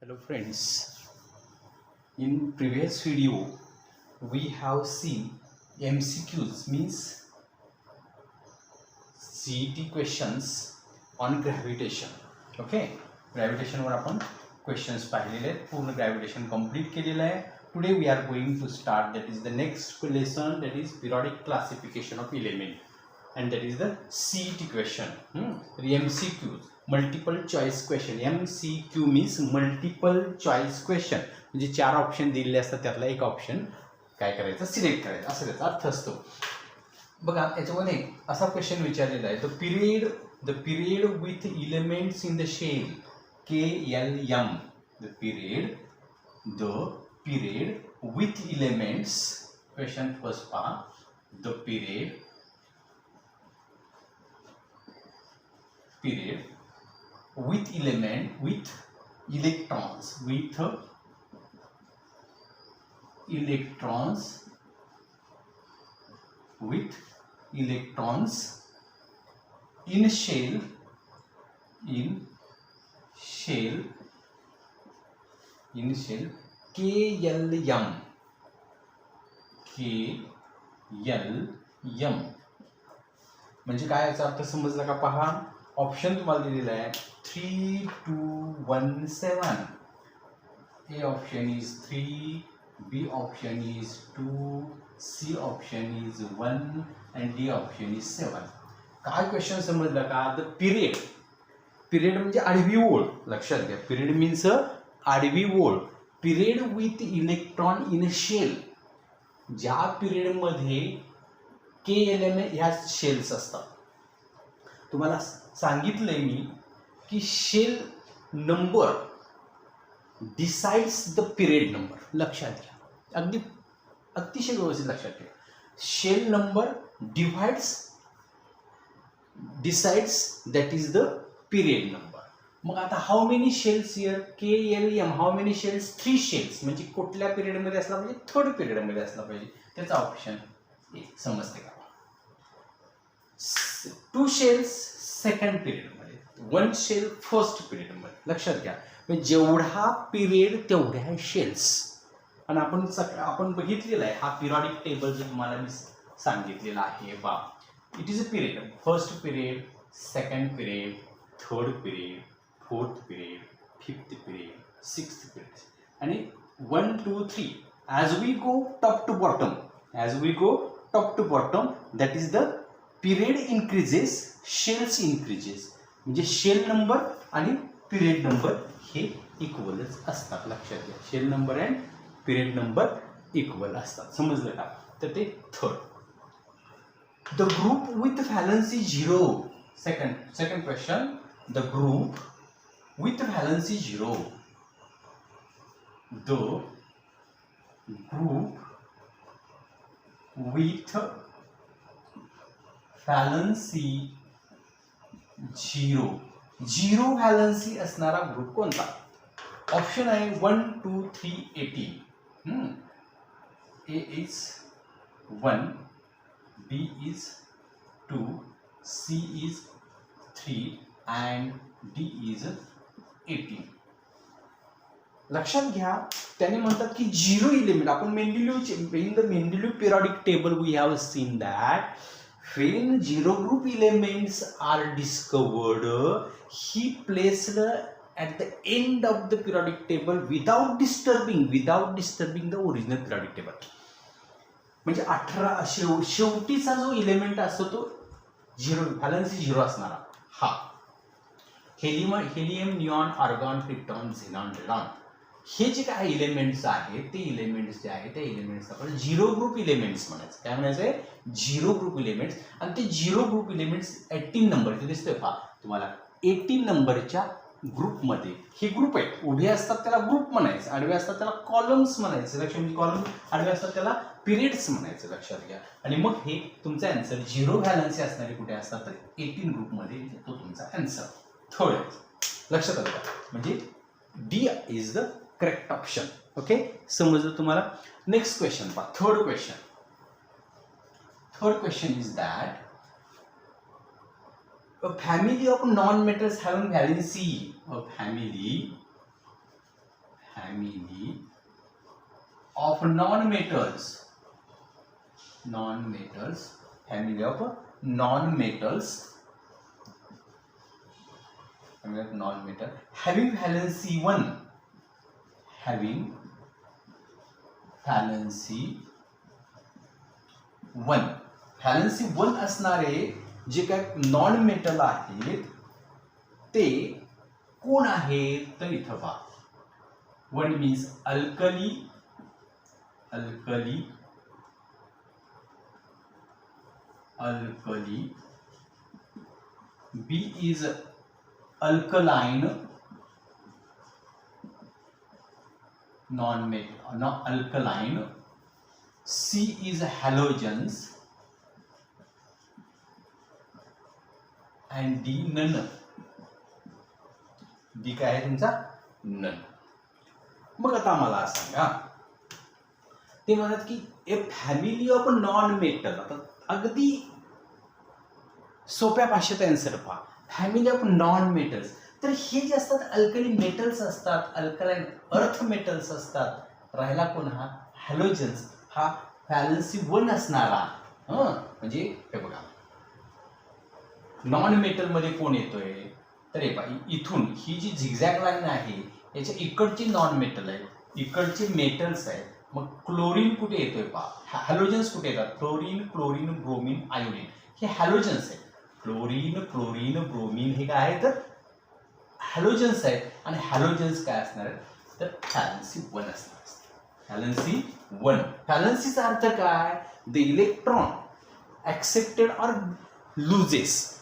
Hello friends, in previous video we have seen MCQs means CET questions on gravitation. Okay, gravitation वर आपण questions पाहिलेले आहेत, पूर्ण gravitation complete केलेलं आहे. Today we are going to start, that is the next lesson, that is periodic classification of element, and that is the CET question. The MCQs, multiple choice question. MCQ means multiple choice question, म्हणजे 4 option दिलेले असतात, त्यातला एक option काय करायचं, select करायचं, असं त्याचा अर्थ असतो. बघा याच्यामध्ये असा क्वेश्चन विचारलेला आहे, the period with elements in the shell KLM, the period with elements, question first पहा, the period with electrons in shell KLM म्हणजे काय याचा अर्थ समजला का? पहा, ऑप्शन तुम्हाला दिलेला आहे 3, 2, 1, 7. A option is 3, B option is 2, C option is 1 and D option is 7. काय क्वेश्चन समजला का? द पिरियड म्हणजे आडवी ओळ, लक्षात घ्या. पिरियड मीन्स आडवी ओळ. Period with electron in shell, ज्या पिरियड मध्ये KLM ह्या शेल्स असतात. तुम्हाला सांगितलंय मी की shell number decides the period number. लक्षात घ्या, अतिशय व्यवस्थित लक्षात घ्या. Shell number decides that is the period number. मग आता how many shells here? KLM how many shells? 3 shells. म्हणजे कुठल्या पिरियडमध्ये असला पाहिजे? थर्ड पिरियडमध्ये असला पाहिजे. त्याचा ऑप्शन एक समजते का? 2 शेल्स सेकंड पिरियडमध्ये, 1 शेल फर्स्ट पिरियडमध्ये. लक्षात घ्या, म्हणजे जेवढा पिरियड तेवढ्या शेल्स. आणि आपण बघितलेला आहे हा पिरियडिक टेबल जो तुम्हाला मी सांगितलेला आहे बा. It is a period, first period, second period, third period, fourth period, fifth period, sixth period, आणि 1, 2, 3. As we go top to bottom, that is the period increases, shells increases. म्हणजे shell number आणि period number हे इक्वलच असतात. लक्षात घ्या, shell number and period number equal असतात. समजलं का? तर ते third. The group with valency 0. Second question, the group with valency 0. The group with valency 0 valency असणारा ग्रुप कोणता? ऑप्शन आहे 1, 2, 3, 18. A is 1, B is 2, C is 3 and D is 18. लक्षात घ्या, त्याने म्हणतात की 0 इलेमेंट. आपण in the Mendeleev periodic table we have seen that when 0 group elements are discovered, he placed at the end of the periodic table without disturbing the original periodic table. म्हणजे 18 शेवटीचा जो element असतो तो 0 valency 0 असणारा हा. Helium, neon, argon, krypton, xenon, radon, हे जे काही elements आहेत ते इलेमेंट्स जे आहेत त्या इलेमेंट्स आपण 0 ग्रुप इलेमेंट्स म्हणायचं. काय म्हणायचंय? 0 ग्रुप इलेमेंट्स. आणि ते 0 ग्रुप इलेमेंट्स 18 नंबर इथे दिसतोय पहा तुम्हाला. 18 नंबरच्या ग्रुपमध्ये हे ग्रुप आहेत. उभे असतात त्याला ग्रुप म्हणायचं, आडवे असतात त्याला कॉलम्स म्हणायचं. लक्षात, म्हणजे कॉलम आडवे असतात त्याला पिरियड्स म्हणायचं. लक्षात घ्या. आणि मग हे तुमचा आन्सर 0 व्हॅलन्सी असणारे कुठे असतात तर 18 ग्रुपमध्ये, तो तुमचा आन्सर थर्ड. लक्षात आलं का? म्हणजे D is the correct option. Okay, समजलं तुम्हाला? नेक्स्ट क्वेश्चन पहा, third question is that a family of non-metals having valency, a family family of non-metals, family of non-metals, having valency 1, valency 1 असणारे जे काय नॉन मेटल आहेत ते कोण आहेत तर इथं पहा. 1 means alkali, B is alkaline, alkaline, C is halogens, and D none. D काय आहे तुमचा नन. मग आता मला सांगा, ते म्हणतात की ए फॅमिली ऑफ नॉन मेटल. आता अगदी सोप्या भाषेत आन्सर पहा. फॅमिली ऑफ नॉन मेटल्स, तर हे जे असतात अल्कली मेटल्स असतात, अल्कलाइन अर्थ मेटल्स असतात. राहिला कोण हा हॅलोजन्स, हा व्हॅलन्सी 1 असणारा. म्हणजे हे बघा नॉन मेटल मध्ये कोण येतोय तर हे पहा, इथून ही जी झिगझॅग लाईन आहे याच्या इकडची नॉन मेटल आहे, इकडचे मेटल्स आहेत. मग क्लोरीन कुठे येतोय पहा, हॅलोजन्स कुठे येतात, क्लोरीन, ब्रोमीन, आयोडीन, हे हॅलोजन्स आहेत. क्लोरीन, ब्रोमीन हे काय आहेत तर हॅलोजन्स आहेत. आणि हॅलोजन्स काय असणार आहेत तर व्हॅलन्सी 1 असणार. व्हॅलन्सी 1, व्हॅलन्सीचा अर्थ काय, the electron accepted or loses,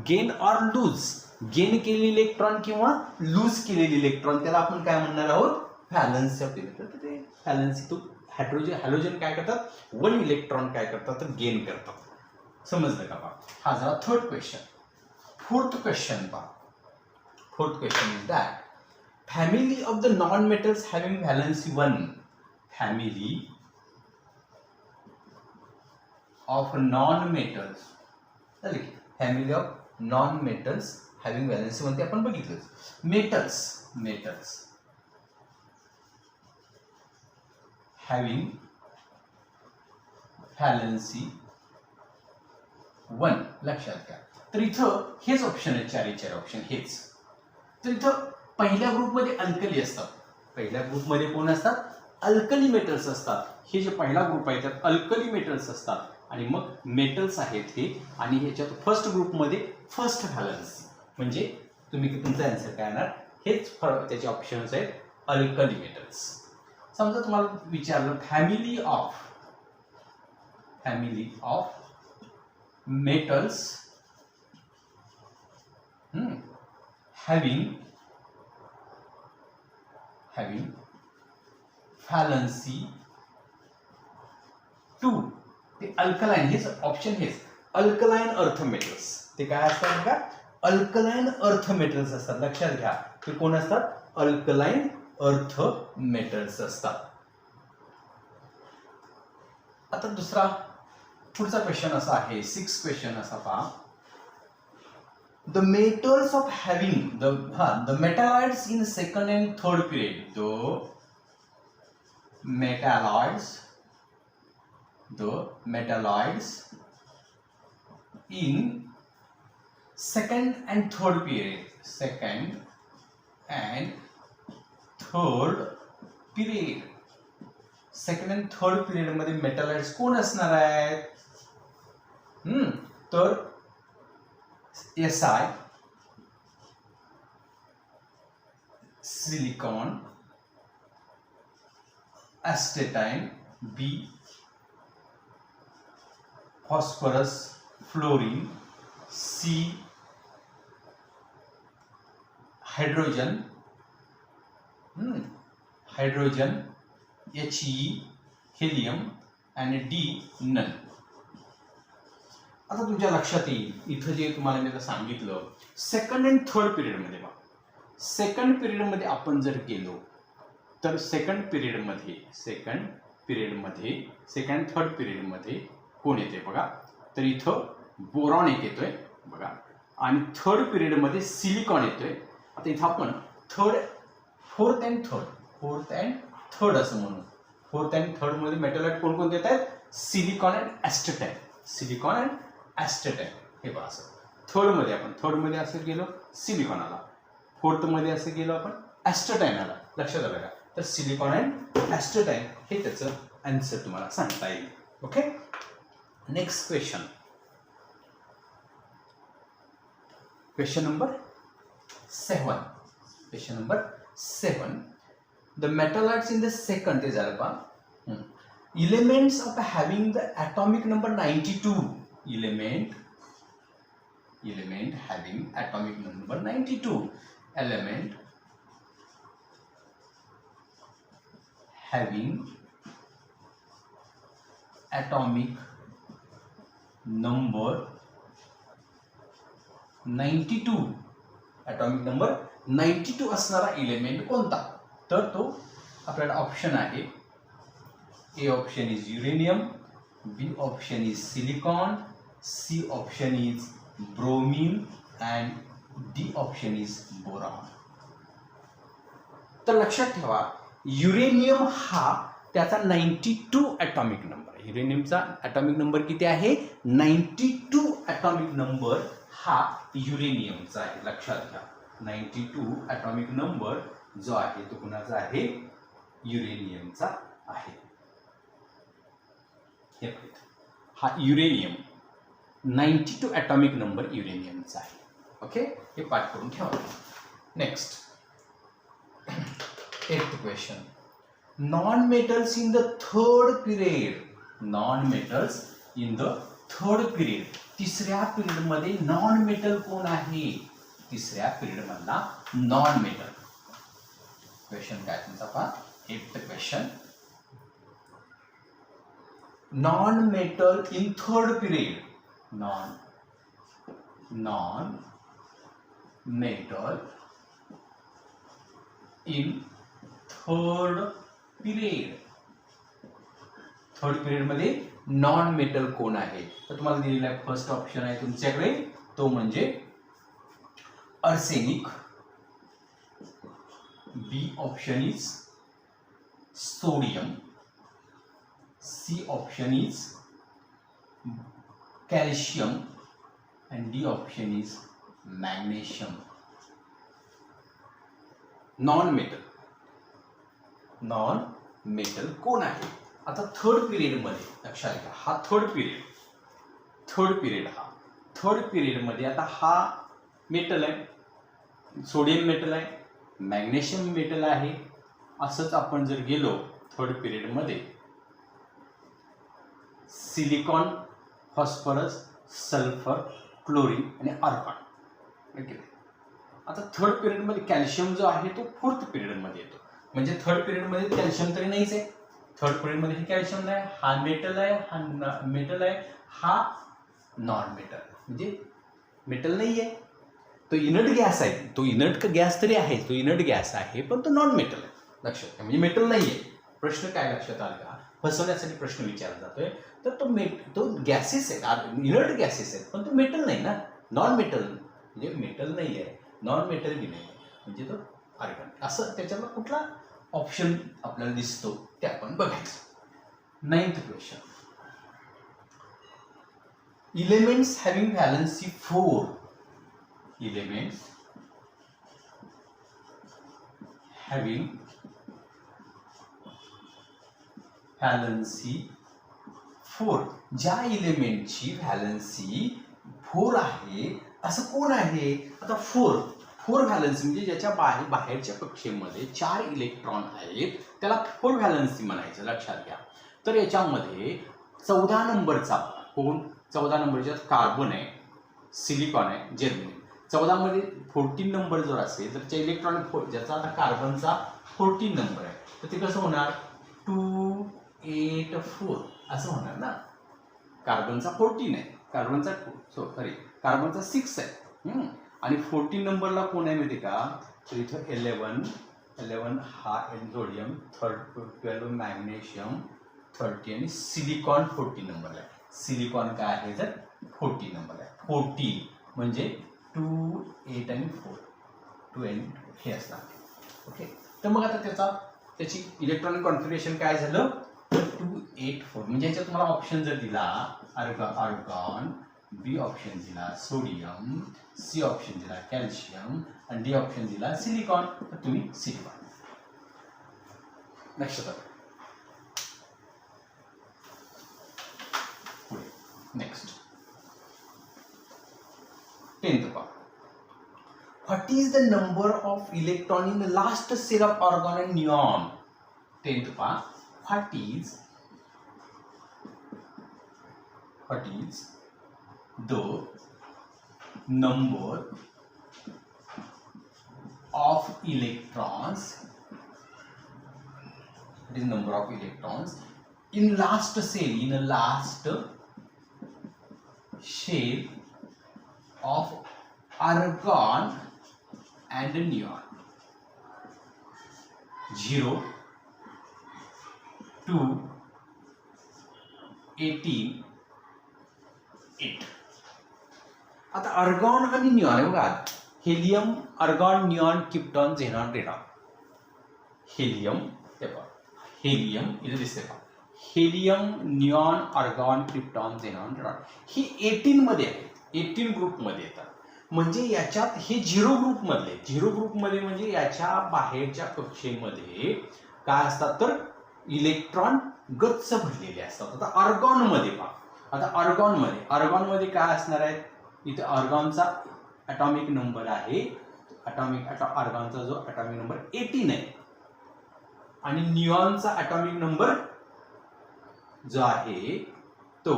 gain or lose, gain केलेली इलेक्ट्रॉन किंवा लूज केलेली इलेक्ट्रॉन, त्याला आपण काय म्हणणार आहोत व्हॅलन्सी ऑफ इलेक्ट्रॉन. तर ते व्हॅलन्सी तो हॅलोजन काय करतात, 1 इलेक्ट्रॉन काय करतात तर गेन करतात. समजलं का पहा. हा झाला थर्ड क्वेश्चन. फोर्थ क्वेश्चन पहा. Fourth question is that family of the non metals having valency 1, family of non metals, family of non metals having valency 1 ते आपण बघितलं. मेटल्स हॅव्हिंग व्हॅलन्सी 1 लक्षात घ्या. तर इथं हेच ऑप्शन आहे, 4 ऑप्शन हेच. तर इथं पहिल्या ग्रुपमध्ये अल्कली असतात, पहिल्या ग्रुपमध्ये कोण असतात अल्कली मेटल्स असतात. हे जे पहिला ग्रुप आहे त्यात अल्कली मेटल्स असतात आणि मग मेटल्स आहेत हे. आणि ह्याच्यात फर्स्ट ग्रुपमध्ये फर्स्ट व्हॅलन्सी, म्हणजे तुम्ही तुमचा आन्सर काय येणार हेच त्याचे ऑप्शन्स आहेत अल्कली मेटल्स. समजा तुम्हाला विचारलं family of metals having valency 2, ते अल्कलाइन, हेच ऑप्शन हेच अल्कलाइन अर्थ मेटल्स. ते काय असतात का अल्कलाइन अर्थ मेटल्स असतात. लक्षात घ्या ते कोण असतात अल्कलाइन अर्थ मेटल्स असतात. आता पुढचा क्वेश्चन असा आहे, 6 क्वेश्चन असा पहा. The metals of having the metalloids in second and third period, the metalloids in second and third period, second and third period मध्ये मेटॅलॉइड्स कोण असणार आहेत तर Si, silicon, astatine, B phosphorus, fluorine, C hydrogen, He helium आणि D none. आता तुमच्या लक्षात येईल इथं जे तुम्हाला मी आता सांगितलं सेकंड अँड थर्ड पिरियड मध्ये बघा. सेकंड पिरियड मध्ये आपण जर गेलो तर सेकंड थर्ड पिरियड मध्ये कोण येते बघा. तर इथं बोरॉन एक येतोय बघा आणि थर्ड पिरियड मध्ये सिलिकॉन येतोय. आता इथं आपण fourth and fourth and third असं म्हणू. फोर्थ अँड थर्ड मध्ये मेटलाइट कोणकोणते येत आहेत? Silicon and astatine. Silicon and astatine हे पहा असं. थर्ड मध्ये आपण थर्ड मध्ये असं गेलो सिलिकॉन आला, फोर्थ मध्ये असं गेलो आपण ॲस्टेटाईन आला. लक्षात आलं का? तर सिलिकॉन अँड ॲस्टेटाईन हे त्याचं आन्सर तुम्हाला सांगता येईल. Okay, next question. Question number 7. Question number 7. The metallites in the second is alpha. Elements of having the atomic number 92. Element having atomic number 92. Element having atomic number 92. atomic number 92 असणारा element कोणता? तर तो आपल्याला option आहे. A option is uranium, B option is silicon, C option is bromine and D option is boron. तर लक्षात ठेवा, uranium हा त्याचा 92 ॲटॉमिक नंबर आहे. युरेनियमचा ॲटॉमिक नंबर किती आहे? 92 ॲटॉमिक नंबर हा युरेनियमचा आहे. लक्षात घ्या, 92 ॲटॉमिक नंबर जो आहे तो कुणाचा आहे? युरेनियमचा आहे. हा युरेनियम 92 ॲटॉमिक नंबर युरेनियमचा आहे. ओके, हे पाठ करून ठेवा. Next 8th question. Non metals in the third period. Non metals in the third period. तिसऱ्या पिरियड मध्ये नॉन मेटल कोण आहे? तिसऱ्या पिरियड मधला नॉन मेटल. क्वेश्चन काय तुमचा पहा. 8th question. Non metal in third period. Non metal in third period. Third period मध्ये नॉन मेटल कोण आहे? तर तुम्हाला दिलेला आहे फर्स्ट ऑप्शन आहे तुमच्याकडे, तो म्हणजे arsenic. B option is sodium, C option is calcium and D option is magnesium. Non metal कोण आहे? आता थर्ड पिरियड मध्ये लक्षात घ्या, हा थर्ड पिरियड मध्ये आता हा मेटल आहे, सोडियम मेटल आहे, मॅग्नेशियम मेटल आहे. असंच आपण जर गेलो थर्ड पिरियड मध्ये सिलिकॉन, फॉस्फरस, सल्फर, क्लोरीन आणि आर्गॉन. आता थर्ड पिरियड मध्ये कॅल्शियम जो आहे तो फोर्थ पिरियड मध्ये येतो. म्हणजे थर्ड पिरियड मध्ये कॅल्शियम तरी नाहीच आहे. थर्ड पिरियड मध्ये हे कॅल्शियम नाही, हा मेटल आहे, हा मेटल आहे, हा नॉन मेटल म्हणजे मेटल नाही आहे. तो इनर्ट गॅस आहे. तो इनर्ट गॅस तरी आहे, तो इनर्ट गॅस आहे, पण तो नॉन मेटल आहे. लक्षात घ्या, म्हणजे मेटल नाही आहे. प्रश्न काय लक्षात आला का? फसवण्यासाठी प्रश्न विचारला जातोय. तर तो गॅसेस आहेत, इनर्ट गॅसेस आहेत, पण तो मेटल नाही ना. नॉन मेटल म्हणजे मेटल नाही आहे, नॉन मेटल बी नाही आहे, म्हणजे तो आर्गन. असं त्याच्यावर कुठला ऑप्शन आपल्याला दिसतो ते आपण बघायचं. 9th question. Elements having valency 4. Elements having valency 4. ज्या एलिमेंटची व्हॅलन्सी 4 आहे असं कोण आहे? आता 4 व्हॅलन्सी म्हणजे ज्याच्या बाहेरच्या कक्षेमध्ये 4 इलेक्ट्रॉन आहेत त्याला 4 व्हॅलन्सी म्हणायचं. लक्षात घ्या. तर याच्यामध्ये 14 नंबरचा कोण? 14 नंबरच्या कार्बन आहे, सिलिकॉन आहे, जर्मेनियम. 14 मध्ये 14 नंबर जर असेल तर त्या इलेक्ट्रॉन ज्याचा आता कार्बनचा 14 नंबर आहे तर ते कसं होणार? 284 असं होणार ना. कार्बनचा 14 आहे, कार्बनचा 6 आहे आणि 14 नंबरला कोण आहे माहिती का? तर इथं 11 हा सोडियम, 12 मॅग्नेशियम, 30 आणि सिलिकॉन 14 नंबरला आहे. सिलिकॉन काय आहे तर 14 नंबर आहे. 14 म्हणजे 2, 8 आणि 4, 2 आणि हे असणार. ओके, तर मग आता त्याची इलेक्ट्रॉनिक कॉन्फिगरेशन काय झालं, 284. म्हणजे याच्यात तुम्हाला ऑप्शन जर दिला आर्गॉन, बी ऑप्शन दिला सोडियम, सी ऑप्शन दिला कॅल्शियम आणि डी ऑप्शन दिला सिलिकॉन, तर तुम्ही सिलिकॉन. लक्षात आलं. पुढे नेक्स्ट 10th पहा. What is the number of electron in the last cell of argon and neon? 10th पहा. What is the number of electrons? What is number of electrons in last cell, in a last shell of argon and neon? 0, 2, 18, 8. आता argon आणि neon आहे बघा. Helium, argon, neon, krypton, xenon, radon. Helium, हे बघा helium इथे दिसते का, helium, neon, argon, krypton, xenon, radon ही 18 मध्ये आहेत, 18 ग्रुप मध्ये येतात. म्हणजे याच्यात हे 0 ग्रुप मधले, 0 ग्रुप मध्ये म्हणजे याच्या बाहेरच्या कक्षेमध्ये काय असतात तर इलेक्ट्रॉन गच्च भरलेले असतात. आता आर्गॉन मध्ये पहा. आता आर्गॉन मध्ये काय असणार आहे, इथे आर्गॉनचा ॲटॉमिक नंबर आहे, आर्गॉनचा जो ॲटॉमिक नंबर 18 आहे आणि निऑनचा ॲटॉमिक नंबर जो आहे तो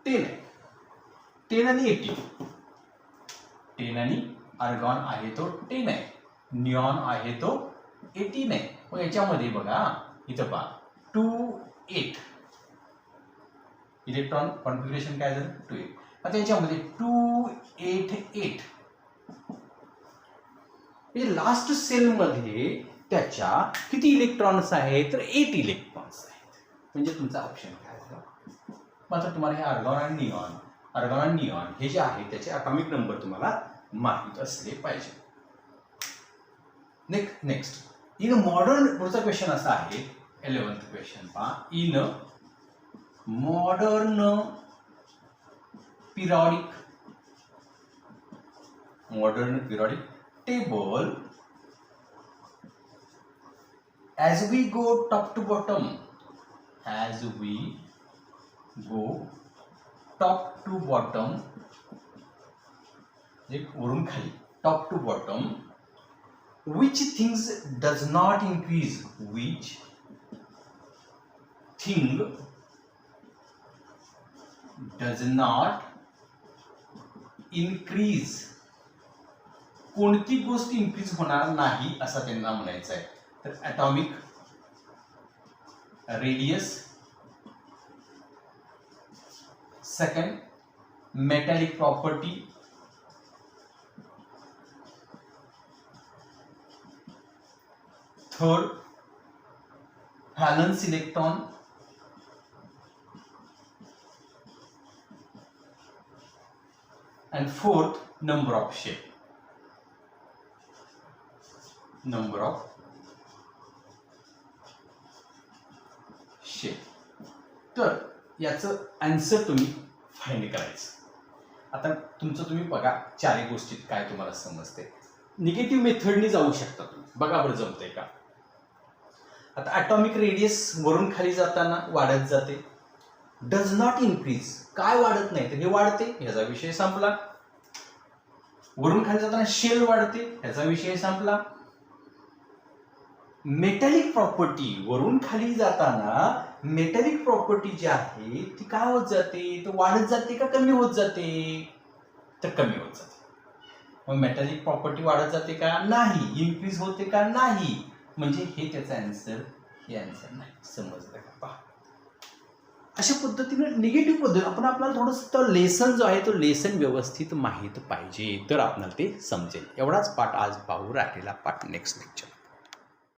10 आहे. 10 आणि 18, 10 आणि आर्गॉन आहे तो 10 आहे, निऑन आहे तो 18 आहे. मग याच्यामध्ये बघा इथं पहा 2, 8 इलेक्ट्रॉन कॉन्फिगरेशन काय झालं 2, 8. आता याच्यामध्ये 2, 8, 8 म्हणजे लास्ट सेल मध्ये त्याच्या किती इलेक्ट्रॉन्स आहेत तर 8 इलेक्ट्रॉन्स आहेत. म्हणजे तुमचा ऑप्शन काय झाला. मात्र तुम्हाला हे आर्गॉन आणि निऑन हे जे आहे त्याचे ॲटॉमिक नंबर तुम्हाला माहित असले पाहिजे. नेक्स्ट इन मॉडर्न, पुढचा क्वेश्चन असा आहे 11th क्वेश्चन पहा. In modern periodic table, as we go top to bottom, वरून खाली top to bottom, which things does not increase, which thing does not increase, कोणती गोष्ट इन्क्रीज होणार नाही असं त्यांना म्हणायचं आहे. तर atomic radius, second metallic property, third valence electron, and fourth number of shell. तर याचं आन्सर तुम्ही फाइंड करायचं. आता तुमचं तुम्ही बघा चारही गोष्टीत काय तुम्हाला समजते. निगेटिव्ह मेथडने जाऊ शकता तुम्ही, बघा बरं जमतंय का. आता ॲटॉमिक रेडियस वरून खाली जाताना वाढत जाते. डज नॉट इन्क्रीज, काय वाढत नाही तर हे वाढते, ह्याचा विषय संपला. वरून खाली जाताना शेल वाढते, ह्याचा विषय संपला. मेटॅलिक प्रॉपर्टी, वरून खाली जाताना मेटॅलिक प्रॉपर्टी जी आहे ती काय होत जाते तर वाढत जाते का कमी होत जाते तर कमी होत जाते. मग मेटॅलिक प्रॉपर्टी वाढत जाते का नाही, इन्क्रीज होते का नाही, म्हणजे हे त्याचा आन्सर, हे आन्सर नाही. समजलं का पहा. अशा पद्धतीने निगेटिव्ह पद्धत आपण आपल्याला थोडंसं तो लेसन जो आहे तो लेसन व्यवस्थित माहीत पाहिजे तर आपल्याला ते समजेल. एवढाच पाठ आज पाहू, राहिलेला पाठ नेक्स्ट लेक्चर.